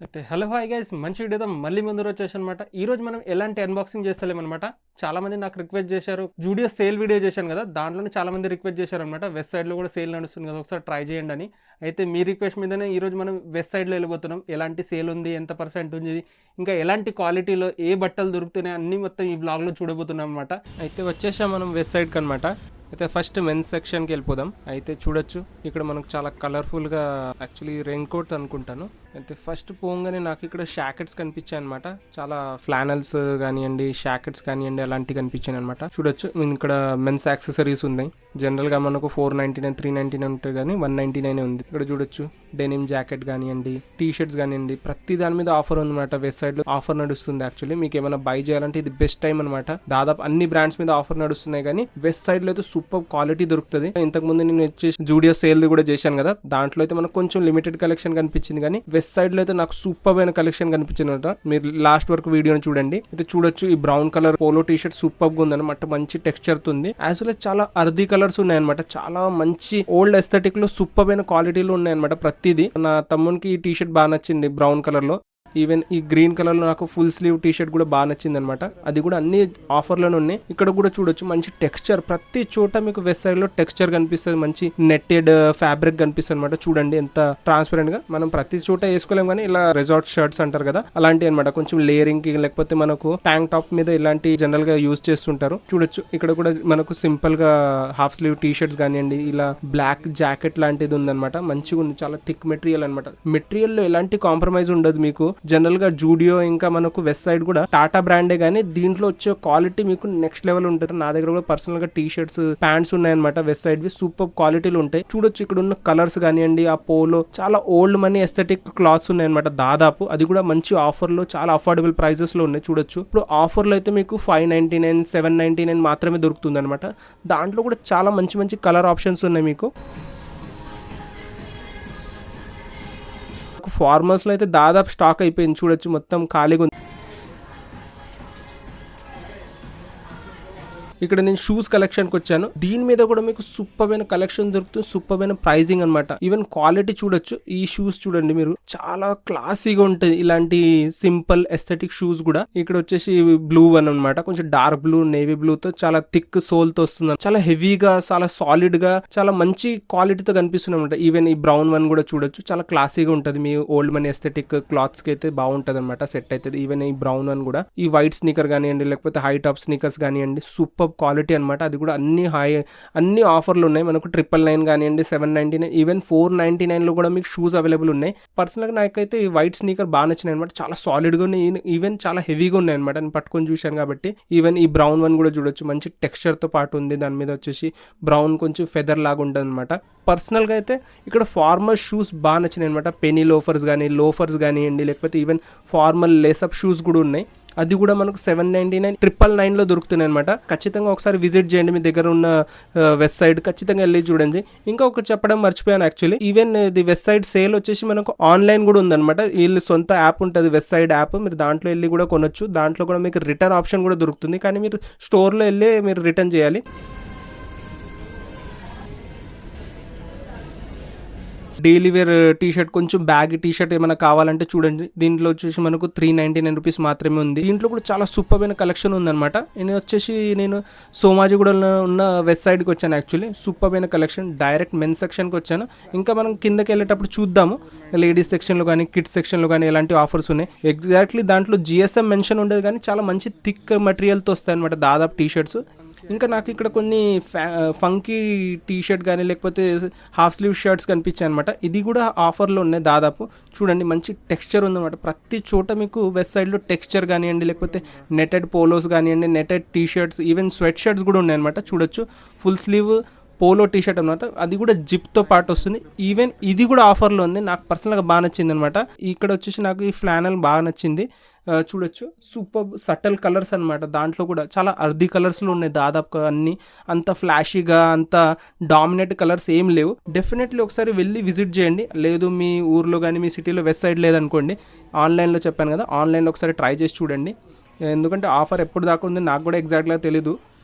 అయితే hello hi guys, మంచి వీడియోతో మళ్ళీ ముందు వచ్చేసానమాట. ఈ రోజు మనం ఎలాంటి అన్బాక్సింగ్ చేస్తలేమన్నమాట. చాలా మంది నాకు రిక్వెస్ట్ చేశారు, జూడియో సేల్ వీడియో చేశాను కదా, దాంట్లోనే చాలా మంది రిక్వెస్ట్ చేశారనమాట. వెస్ట్ సైడ్లో కూడా సేల్ నడుస్తుంది కదా, ఒకసారి ట్రై చేయండి అని. అయితే మీ రిక్వెస్ట్ మీదనే ఈరోజు మనం వెస్ట్ సైడ్లో వెళ్ళిపోతున్నాం. ఎలాంటి సేల్ ఉంది, ఎంత పర్సెంట్ ఉంది, ఇంకా ఎలాంటి క్వాలిటీలో ఏ బట్టలు దొరుకుతున్నాయి అన్నీ మొత్తం ఈ బ్లాగ్లో చూడబోతున్నాం అనమాట. అయితే వచ్చేసాం మనం వెస్ట్ సైడ్కి అనమాట. అయితే ఫస్ట్ మెన్స్ సెక్షన్కి వెళ్ళిపోదాం. అయితే చూడొచ్చు ఇక్కడ మనకు చాలా కలర్ఫుల్గా, యాక్చువల్లీ రెయిన్ కోట్ అనుకుంటాను. అయితే ఫస్ట్ పోగానే నాకు ఇక్కడ షాకెట్స్ కనిపించాయి అనమాట. చాలా ఫ్లానల్స్ కానివ్వండి, షాకెట్స్ కానివ్వండి, అలాంటివి కనిపించాయి అనమాట. చూడొచ్చు ఇక్కడ మెన్స్ యాక్సెసరీస్ ఉన్నాయి. జనరల్గా మనకు 499 399 ఉంటుంది, కానీ 199 ఉంది. ఇక్కడ చూడొచ్చు డెనిమ్ జాకెట్ కానివ్వండి, టీ షర్ట్స్ కానివ్వండి, ప్రతి దాని మీద ఆఫర్ ఉందన్నమాట. వెస్ట్ సైడ్ లో ఆఫర్ నడుస్తుంది. యాక్చువల్లీ మీకు ఏమైనా బై చేయాలంటే ఇది బెస్ట్ టైం అనమాట. దాదాపు అన్ని బ్రాండ్స్ మీద ఆఫర్ నడుస్తున్నాయి, కానీ వెస్ట్ సైడ్ లో అయితే సూపర్ క్వాలిటీ దొరుకుతుంది. ఇంతకు ముందు నేను వచ్చేసి జూడియో సేల్ కూడా చేశాను కదా, దాంట్లో అయితే మనకు కొంచెం లిమిటెడ్ కలెక్షన్ కనిపించింది, కానీ వెస్ట్ సైడ్ లో అయితే నాకు సూపర్ అయిన కలెక్షన్ కనిపించింది అనమాట. మీరు లాస్ట్ వరకు వీడియోని చూడండి. అయితే చూడొచ్చు ఈ brown colour polo T shirt super గా ఉందన్నమాట. మంచి టెక్స్చర్ ఉంది. యాజ్ వెల్ చాలా అర్దీ కలర్స్ ఉన్నాయన్నమాట. చాలా మంచి ఓల్డ్ ఎస్థెటిక్ లో సూపర్ అయిన క్వాలిటీలో ఉన్నాయన్నమాట ప్రతిదీ. నా తమ్మునికి ఈ టీ షర్ట్ బాగా నచ్చింది బ్రౌన్ కలర్ లో. ఈవెన్ ఈ గ్రీన్ కలర్ లో నాకు ఫుల్ స్లీవ్ టీ షర్ట్ కూడా బాగా నచ్చింది అనమాట. అది కూడా అన్ని ఆఫర్లోనే ఉన్నాయి. ఇక్కడ కూడా చూడొచ్చు మంచి టెక్స్చర్, ప్రతి చోట మీకు వెస్ట్ సైడ్ లో టెక్స్చర్ కనిపిస్తుంది. మంచి నెట్టెడ్ ఫ్యాబ్రిక్ కనిపిస్తుంది అనమాట. చూడండి ఎంత ట్రాన్స్పరెంట్ గా. మనం ప్రతి చోట వేసుకోలేం, కానీ ఇలా రిసార్ట్ షర్ట్స్ అంటారు కదా, అలాంటివి అనమాట. కొంచెం లేయరింగ్ కి, లేకపోతే మనకు ట్యాంక్ టాప్ మీద ఇలాంటి జనరల్ గా యూజ్ చేస్తుంటారు. చూడొచ్చు ఇక్కడ కూడా మనకు సింపుల్ గా హాఫ్ స్లీవ్ టీ షర్ట్స్ కానివ్వండి, ఇలా బ్లాక్ జాకెట్ లాంటిది ఉందన్నమాట. మంచిగా ఉంది, చాలా థిక్ మెటీరియల్ అనమాట. మెటీరియల్ లో ఎలాంటి కాంప్రమైజ్ ఉండదు మీకు. జనరల్ గా జూడియో ఇంకా మనకు వెస్ట్ సైడ్ కూడా టాటా బ్రాండే, కానీ దీంట్లో వచ్చే క్వాలిటీ మీకు నెక్స్ట్ లెవెల్ ఉంటుంది. నా దగ్గర కూడా పర్సనల్ గా టీ షర్ట్స్, ప్యాంట్స్ ఉన్నాయన్నమాట. వెస్ట్ సైడ్ వి సూపర్ క్వాలిటీలు ఉంటాయి. చూడొచ్చు ఇక్కడ ఉన్న కలర్స్ కానివ్వండి, ఆ పోలో చాలా ఓల్డ్ మనీ ఎస్థెటిక్ క్లాత్స్ ఉన్నాయన్నమాట. దాదాపు అది కూడా మంచి ఆఫర్ లో, చాలా అఫోర్డబుల్ ప్రైజెస్ లో ఉన్నాయి. చూడొచ్చు ఇప్పుడు ఆఫర్ లో అయితే మీకు 599 799 మాత్రమే దొరుకుతుంది అనమాట. దాంట్లో కూడా చాలా మంచి మంచి కలర్ ఆప్షన్స్ ఉన్నాయి మీకు. ఫార్మల్స్ లో అయితే దాదాపు స్టాక్ అయిపోయింది. చూడొచ్చు మొత్తం ఖాళీగా ఉంది. ఇక్కడ నేను షూస్ కలెక్షన్ కి వచ్చాను. దీని మీద కూడా మీకు సూపర్ అయిన కలెక్షన్ దొరుకుతుంది, సూపర్ అయిన ప్రైజింగ్ అనమాట. ఈవెన్ క్వాలిటీ చూడొచ్చు. ఈ షూస్ చూడండి మీరు, చాలా క్లాసీగా ఉంటుంది. ఇలాంటి సింపుల్ ఎస్థెటిక్ షూస్ కూడా. ఇక్కడ వచ్చేసి బ్లూ వన్ అనమాట, కొంచెం డార్క్ బ్లూ, నేవీ బ్లూ తో చాలా థిక్ సోల్ తో వస్తుంది. చాలా హెవీగా, చాలా సాలిడ్ గా, చాలా మంచి క్వాలిటీతో కనిపిస్తుంది అనమాట. ఈవెన్ ఈ బ్రౌన్ వన్ కూడా చూడొచ్చు, చాలా క్లాసీగా ఉంటుంది. మీ ఓల్డ్ మనీ ఎస్థెటిక్ క్లాత్స్ కి అయితే బాగుంటది అనమాట, సెట్ అవుతుంది. ఈవెన్ ఈ బ్రౌన్ వన్ కూడా, ఈ వైట్ స్నీకర్ కానివ్వండి, లేకపోతే హై టాప్ స్నీకర్స్ కానివ్వండి, సూపర్ క్వాలిటీ అనమాట. అది కూడా అన్ని ఆఫర్లు ఉన్నాయి మనకు. 999 కానివ్వండి, 799, ఈవెన్ 499 లో కూడా మీకు షూస్ అవైలబుల్ ఉన్నాయి. పర్సనల్ గా నాకైతే ఈ వైట్ స్నీకర్ బాగా నచ్చినాయి అనమాట. చాలా సాలిడ్ గా ఉన్నాయి, ఈవెన్ చాలా హెవీగా ఉన్నాయి అనమాట. నేను పట్టుకొని చూశాను కాబట్టి. ఈవెన్ ఈ బ్రౌన్ వన్ కూడా చూడొచ్చు, మంచి టెక్స్చర్ తో పాటు ఉంది. దాని మీద వచ్చేసి బ్రౌన్ కొంచెం ఫెదర్ లాగా ఉంటుంది అనమాట. పర్సనల్ గా అయితే ఇక్కడ ఫార్మల్ షూస్ బాగా నచ్చినాయి అనమాట. పెనీ లోఫర్స్ కానీ, లోఫర్స్ కానివ్వండి, లేకపోతే ఈవెన్ ఫార్మల్ లేసప్ షూస్ కూడా ఉన్నాయి. అది కూడా మనకు 799 999 లో దొరుకుతున్నాయి అనమాట. ఖచ్చితంగా ఒకసారి విజిట్ చేయండి మీ దగ్గర ఉన్న వెస్ట్ సైడ్. ఖచ్చితంగా వెళ్ళి చూడండి. ఇంకా ఒక చెప్పడం మర్చిపోయాను యాక్చువల్లీ. ఈవెన్ ఇది వెస్ట్ సైడ్ సేల్ వచ్చేసి మనకు ఆన్లైన్ కూడా ఉందన్నమాట. వీళ్ళు సొంత యాప్ ఉంటుంది, వెస్ట్ సైడ్ యాప్. మీరు దాంట్లో వెళ్ళి కూడా కొనొచ్చు. దాంట్లో కూడా మీకు రిటర్న్ ఆప్షన్ కూడా దొరుకుతుంది, కానీ మీరు స్టోర్లో వెళ్ళి మీరు రిటర్న్ చేయాలి. డైలీ వేర్ టీ షర్ట్, కొంచెం బ్యాగ్ టీ షర్ట్ ఏమైనా కావాలంటే చూడండి. దీంట్లో వచ్చేసి మనకు 399 రూపీస్ మాత్రమే ఉంది. దీంట్లో కూడా చాలా సూపర్ అయిన కలెక్షన్ ఉందన్నమాట. నేను సోమాజిగూడలో ఉన్న వెస్ట్ సైడ్కి వచ్చాను యాక్చువల్లీ. సూపర్ అయిన కలెక్షన్. డైరెక్ట్ మెన్స్ సెక్షన్కి వచ్చాను. ఇంకా మనం కిందకి వెళ్ళేటప్పుడు చూద్దాము లేడీస్ సెక్షన్లో కానీ, కిడ్స్ సెక్షన్లో కానీ ఎలాంటి ఆఫర్స్ ఉన్నాయి. ఎగ్జాక్ట్లీ దాంట్లో GSM మెన్షన్ ఉండదు, కానీ చాలా మంచి థిక్ మెటీరియల్తో వస్తాయి అనమాట దాదాపు టీ షర్ట్స్. ఇంకా నాకు ఇక్కడ కొన్ని ఫంకీ టీ షర్ట్ కానీ, లేకపోతే హాఫ్ స్లీవ్ షర్ట్స్ కనిపించాయి అనమాట. ఇది కూడా ఆఫర్లో ఉన్నాయి దాదాపు. చూడండి మంచి టెక్స్చర్ ఉందన్నమాట. ప్రతి చోట మీకు వెస్ట్ సైడ్లో టెక్స్చర్ కానివ్వండి, లేకపోతే నెటెడ్ పోలోస్ కానివ్వండి, netted T shirts, even sweat shirts కూడా ఉన్నాయన్నమాట. చూడొచ్చు full sleeve polo T shirt అనమాట. అది కూడా జిప్తో పాటు వస్తుంది. ఈవెన్ ఇది కూడా ఆఫర్లో ఉంది. నాకు పర్సనల్గా బాగా నచ్చింది అనమాట. ఇక్కడ వచ్చేసి నాకు ఈ ఫ్లానల్ బాగా నచ్చింది. చూడొచ్చు సూపర్ సటల్ కలర్స్ అనమాట. దాంట్లో కూడా చాలా అర్దీ కలర్స్లో ఉన్నాయి దాదాపు అన్ని. అంత ఫ్లాషీగా, అంత డామినేట్ కలర్స్ ఏం లేవు. డెఫినెట్లీ ఒకసారి వెళ్ళి విజిట్ చేయండి. లేదు మీ ఊర్లో కానీ, మీ సిటీలో వెస్ట్ సైడ్ లేదనుకోండి, ఆన్లైన్లో చెప్పాను కదా, ఆన్లైన్లో ఒకసారి ట్రై చేసి చూడండి. ఎందుకంటే ఆఫర్ ఎప్పుడు దాకా ఉంది నాకు కూడా ఎగ్జాక్ట్గా తెలీదు.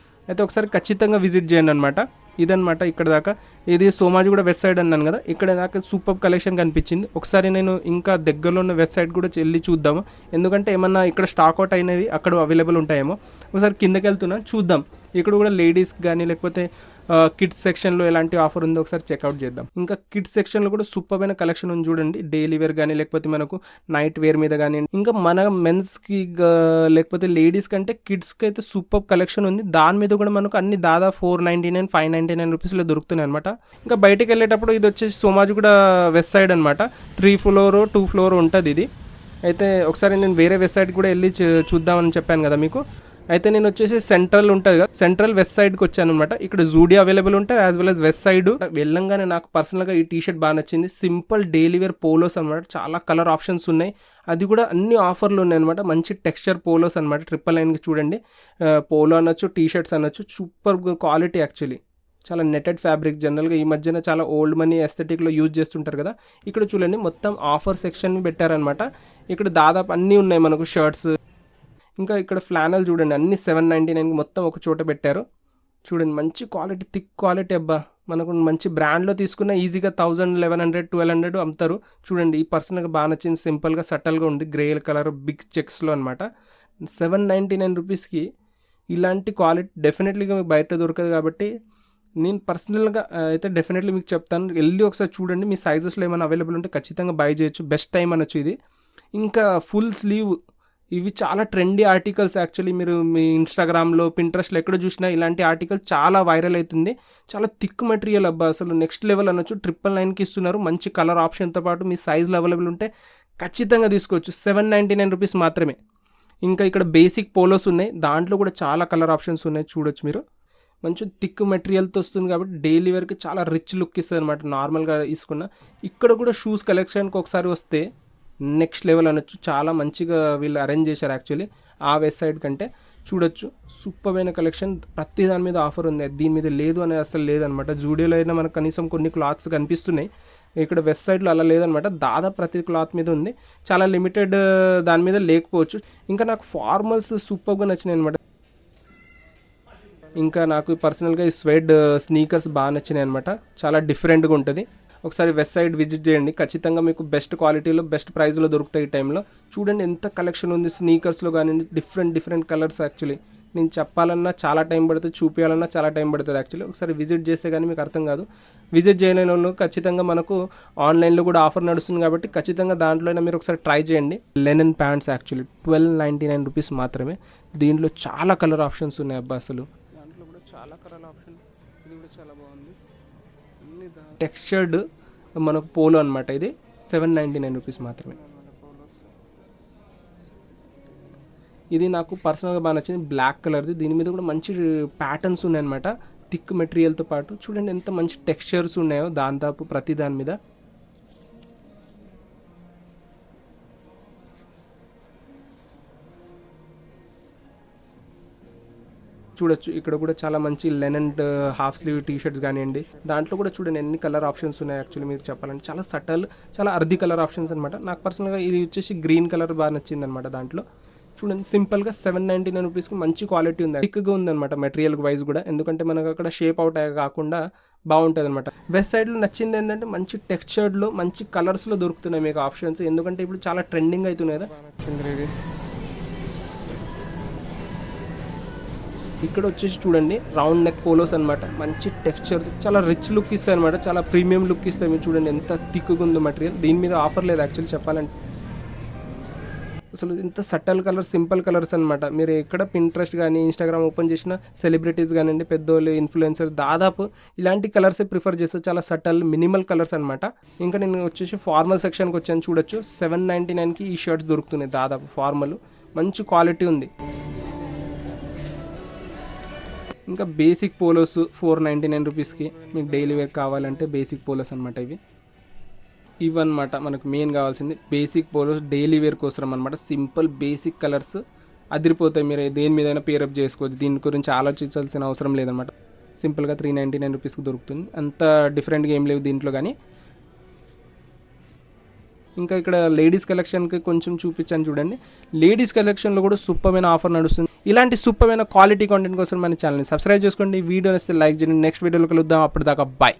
అయితే ఒకసారి ఖచ్చితంగా విజిట్ చేయండి అనమాట. ఇదనమాట ఇక్కడ దాకా. ఇది సోమాజిగూడ వెస్ట్ సైడ్ అన్నాను కదా, ఇక్కడ దాకా సూపర్ కలెక్షన్ కనిపించింది. ఒకసారి నేను ఇంకా దగ్గరలో ఉన్న వెస్ట్ సైడ్ కూడా వెళ్ళి చూద్దాము, ఎందుకంటే ఏమన్నా ఇక్కడ స్టాక్ అవుట్ అయినవి అక్కడ అవైలబుల్ ఉంటాయేమో. ఒకసారి కిందకి వెళ్తున్నా, చూద్దాం. ఇక్కడ కూడా లేడీస్కి కానీ లేకపోతే కిడ్స్ సెక్షన్లో ఎలాంటి ఆఫర్ ఉందో ఒకసారి చెక్అవుట్ చేద్దాం. ఇంకా కిడ్స్ సెక్షన్లో కూడా సూపర్ అయిన కలెక్షన్ ఉంది చూడండి. డైలీ వేర్ కానీ లేకపోతే మనకు నైట్ వేర్ మీద కానీ, ఇంకా మన మెన్స్కి లేకపోతే లేడీస్ కంటే కిడ్స్కి అయితే సూపర్ కలెక్షన్ ఉంది. దాని మీద కూడా మనకు అన్ని దాదాపు 499 599 రూపీస్లో దొరుకుతున్నాయి అనమాట. ఇంకా బయటికి వెళ్ళేటప్పుడు ఇది వచ్చేసి సోమాజిగూడ వెస్ట్ సైడ్ అనమాట. 3 ఫ్లోర్ 2 ఫ్లోర్ ఉంటుంది ఇది. అయితే ఒకసారి నేను వేరే వెస్ట్ సైడ్ కూడా వెళ్ళి చూద్దామని చెప్పాను కదా మీకు. అయితే నేను వచ్చేసి సెంట్రల్ ఉంటుంది కదా, సెంట్రల్ వెస్ట్ సైడ్కి వచ్చాను అనమాట. ఇక్కడ జూడియో అవైలబుల్ ఉంటాయి as well as west side. వెళ్ళంగానే నాకు పర్సనల్గా ఈ టీషర్ట్ బాగా నచ్చింది. సింపుల్ డైలీ వేర్ పోలోస్ అనమాట. చాలా కలర్ ఆప్షన్స్ ఉన్నాయి, అది కూడా అన్ని ఆఫర్లు ఉన్నాయి అనమాట. మంచి టెక్స్చర్ పోలోస్ అనమాట. 999కి చూడండి. పోలో అనొచ్చు, టీషర్ట్స్ అనొచ్చు. Super quality actually. చాలా నెటెడ్ ఫ్యాబ్రిక్. జనరల్గా ఈ మధ్యన చాలా ఓల్డ్ మనీ ఎస్థెటిక్లో యూజ్ చేస్తుంటారు కదా. ఇక్కడ చూడండి మొత్తం ఆఫర్ సెక్షన్ పెట్టారనమాట. ఇక్కడ దాదాపు అన్నీ ఉన్నాయి మనకు, షర్ట్స్. ఇంకా ఇక్కడ ఫ్లానల్ చూడండి, అన్ని 799 మొత్తం ఒక చోట పెట్టారు. చూడండి మంచి క్వాలిటీ, థిక్ క్వాలిటీ. అబ్బా, మనకు మంచి బ్రాండ్లో తీసుకున్న ఈజీగా 1000 1100 1200 అమ్ముతారు. చూడండి ఈ పర్సనల్గా బాగా నచ్చింది. సింపుల్గా సటల్గా ఉంది, గ్రే కలర్ బిగ్ చెక్స్లో అనమాట. 799 రూపీస్కి ఇలాంటి క్వాలిటీ డెఫినెట్లీగా మీకు బయట దొరకదు. కాబట్టి నేను పర్సనల్గా అయితే డెఫినెట్లీ మీకు చెప్తాను, వెళ్ళి ఒకసారి చూడండి. మీ సైజెస్లో ఏమైనా అవైలబుల్ ఉంటే ఖచ్చితంగా బై చేయొచ్చు. బెస్ట్ టైం అనొచ్చు ఇది. ఇంకా ఫుల్ స్లీవ్, ఇవి చాలా ట్రెండీ ఆర్టికల్స్ యాక్చువల్లీ. మీరు మీ ఇన్స్టాగ్రామ్లో, పింట్రెస్ట్లో ఎక్కడ చూసినా ఇలాంటి ఆర్టికల్ చాలా వైరల్ అవుతుంది. చాలా థిక్ మెటీరియల్. అబ్బా, అసలు నెక్స్ట్ లెవెల్ అనొచ్చు. 999కి ఇస్తున్నారు. మంచి కలర్ ఆప్షన్తో పాటు మీ సైజులో అవైలబుల్ ఉంటే ఖచ్చితంగా తీసుకోవచ్చు. 799 రూపీస్ మాత్రమే. ఇంకా ఇక్కడ బేసిక్ పోలోస్ ఉన్నాయి, దాంట్లో కూడా చాలా కలర్ ఆప్షన్స్ ఉన్నాయి, చూడొచ్చు మీరు. మంచి థిక్ మెటీరియల్తో వస్తుంది కాబట్టి డైలీ వేర్కి చాలా రిచ్ లుక్ ఇస్తుంది అనమాట. నార్మల్గా తీసుకున్న ఇక్కడ కూడా షూస్ కలెక్షన్కి ఒకసారి వస్తే నెక్స్ట్ లెవెల్ అనొచ్చు. చాలా మంచిగా వీళ్ళు అరేంజ్ చేశారు యాక్చువల్లీ ఆ వెస్ట్ సైడ్ కంటే. చూడొచ్చు సూపర్ అయిన కలెక్షన్. ప్రతి దాని మీద ఆఫర్ ఉంది, దీని మీద లేదు అనేది అసలు లేదనమాట. జూడియోలో అయినా మనకు కనీసం కొన్ని క్లాత్స్ కనిపిస్తున్నాయి, ఇక్కడ వెస్ట్ సైడ్లో అలా లేదనమాట. దాదాపు ప్రతి క్లాత్ మీద ఉంది. చాలా లిమిటెడ్ దాని మీద లేకపోవచ్చు. ఇంకా నాకు ఫార్మల్స్ సూపర్గా నచ్చినాయి అనమాట. ఇంకా నాకు పర్సనల్గా ఈ స్వెడ్ స్నీకర్స్ బాగా నచ్చినాయి అనమాట. చాలా డిఫరెంట్గా ఉంటుంది. ఒకసారి వెస్ట్ సైడ్ విజిట్ చేయండి, ఖచ్చితంగా మీకు బెస్ట్ క్వాలిటీలో బెస్ట్ ప్రైస్లో దొరుకుతాయి ఈ టైంలో. చూడండి ఎంత కలెక్షన్ ఉంది స్నీకర్స్లో కానివ్వండి. Different colours. యాక్చువల్లీ నేను చెప్పాలన్నా చాలా టైం పడుతుంది, చూపించాలన్నా చాలా టైం పడుతుంది యాక్చువల్లీ. ఒకసారి విజిట్ చేస్తే కానీ మీకు అర్థం కాదు. విజిట్ చేయలేని వాళ్ళు ఖచ్చితంగా మనకు ఆన్లైన్లో కూడా ఆఫర్ నడుస్తుంది కాబట్టి ఖచ్చితంగా దాంట్లోనే మీరు ఒకసారి ట్రై చేయండి. లెనిన్ ప్యాంట్స్ యాక్చువల్లీ 1299 రూపీస్ మాత్రమే. దీంట్లో చాలా కలర్ ఆప్షన్స్ ఉన్నాయి. అబ్బా, అసలు దాంట్లో కూడా చాలా కలర్ ఆప్షన్. ఇది కూడా చాలా బాగుంది. టెక్స్చర్డ్ మనకు పోలో అనమాట. ఇది 799 రూపీస్ మాత్రమే. ఇది నాకు పర్సనల్గా బాగా నచ్చింది, బ్లాక్ కలర్ది. దీని మీద కూడా మంచి ప్యాటర్న్స్ ఉన్నాయన్నమాట, థిక్ మెటీరియల్తో పాటు. చూడండి ఎంత మంచి టెక్స్చర్స్ ఉన్నాయో దాదాపు ప్రతి దాని మీద. చూడొచ్చు ఇక్కడ కూడా చాలా మంచి Lennon half slew T shirts కానివ్వండి. దాంట్లో కూడా చూడండి ఎన్ని కలర్ ఆప్షన్స్ ఉన్నాయి. యాక్చువల్లీ మీరు చెప్పాలంటే చాలా సటల్, చాలా అర్ధి కలర్ ఆప్షన్స్ అనమాట. నాకు పర్సనల్గా ఇది వచ్చేసి గ్రీన్ కలర్ బాగా నచ్చింది అనమాట. దాంట్లో చూడండి సింపుల్గా 799 రూపీస్కి మంచి క్వాలిటీ ఉంది, థిక్గా ఉందన్నమాట మెటీరియల్ వైజ్ కూడా. ఎందుకంటే మనకు అక్కడ షేప్ అవుట్ కాకుండా బాగుంటుంది అనమాట. వెస్ట్ సైడ్లో నచ్చింది ఏంటంటే మంచి టెక్స్చర్డ్లో మంచి కలర్స్లో దొరుకుతున్నాయి మీకు ఆప్షన్స్. ఎందుకంటే ఇప్పుడు చాలా ట్రెండింగ్ అవుతున్నాయి కదా. నచ్చింది ఇక్కడ వచ్చేసి చూడండి రౌండ్ నెక్ పోలోస్ అనమాట. మంచి టెక్స్చర్, చాలా రిచ్ లుక్ ఇస్తాయి అనమాట, చాలా ప్రీమియం లుక్ ఇస్తాయి. మీరు చూడండి ఎంత థిక్గా ఉందో మెటీరియల్. దీని మీద ఆఫర్ లేదు యాక్చువల్లీ చెప్పాలంటే. అసలు ఇంత సటల్ కలర్, సింపుల్ కలర్స్ అనమాట. మీరు ఎక్కడ పింట్రెస్ట్ కానీ ఇన్స్టాగ్రామ్ ఓపెన్ చేసిన సెలబ్రిటీస్ కానివ్వండి, పెద్దోళ్ళు ఇన్ఫ్లుయెన్సర్స్ దాదాపు ఇలాంటి కలర్సే ప్రిఫర్ చేస్తారు. చాలా సటల్ మినిమల్ కలర్స్ అనమాట. ఇంకా నేను వచ్చేసి ఫార్మల్ సెక్షన్కి వచ్చాను. చూడొచ్చు 799కి ఈ షర్ట్స్ దొరుకుతున్నాయి దాదాపు. ఫార్మల్ మంచి క్వాలిటీ ఉంది. ఇంకా బేసిక్ పోలోస్ 499 రూపీస్కి మీకు డైలీ వేర్ కావాలంటే బేసిక్ పోలోస్ అనమాట. ఇవన్నమాట మనకు మెయిన్ కావాల్సింది. బేసిక్ పోలోస్ డైలీ వేర్ కోసం అనమాట. సింపుల్ బేసిక్ కలర్స్ అదిరిపోతాయి. మీరు దేని మీదైనా పేరప్ చేసుకోవచ్చు. దీని గురించి ఆలోచించాల్సిన అవసరం లేదనమాట. సింపుల్గా 399 రూపీస్కి దొరుకుతుంది. అంత డిఫరెంట్గా ఏం లేవు దీంట్లో కానీ. ఇంకా ఇక్కడ లేడీస్ కలెక్షన్కి కొంచెం చూపించాను చూడండి. లేడీస్ కలెక్షన్లో కూడా సూపర్మైన ఆఫర్ నడుస్తుంది. ఇలాంటి సూపర్ అయిన క్వాలిటీ కంటెంట్ కోసం మన ఛానల్ని సబ్స్క్రైబ్ చేసుకోండి. వీడియో నచ్చితే లైక్ చేయండి. నెక్స్ట్ వీడియోలో కలుద్దాం. అప్పటిదాకా బాయ్.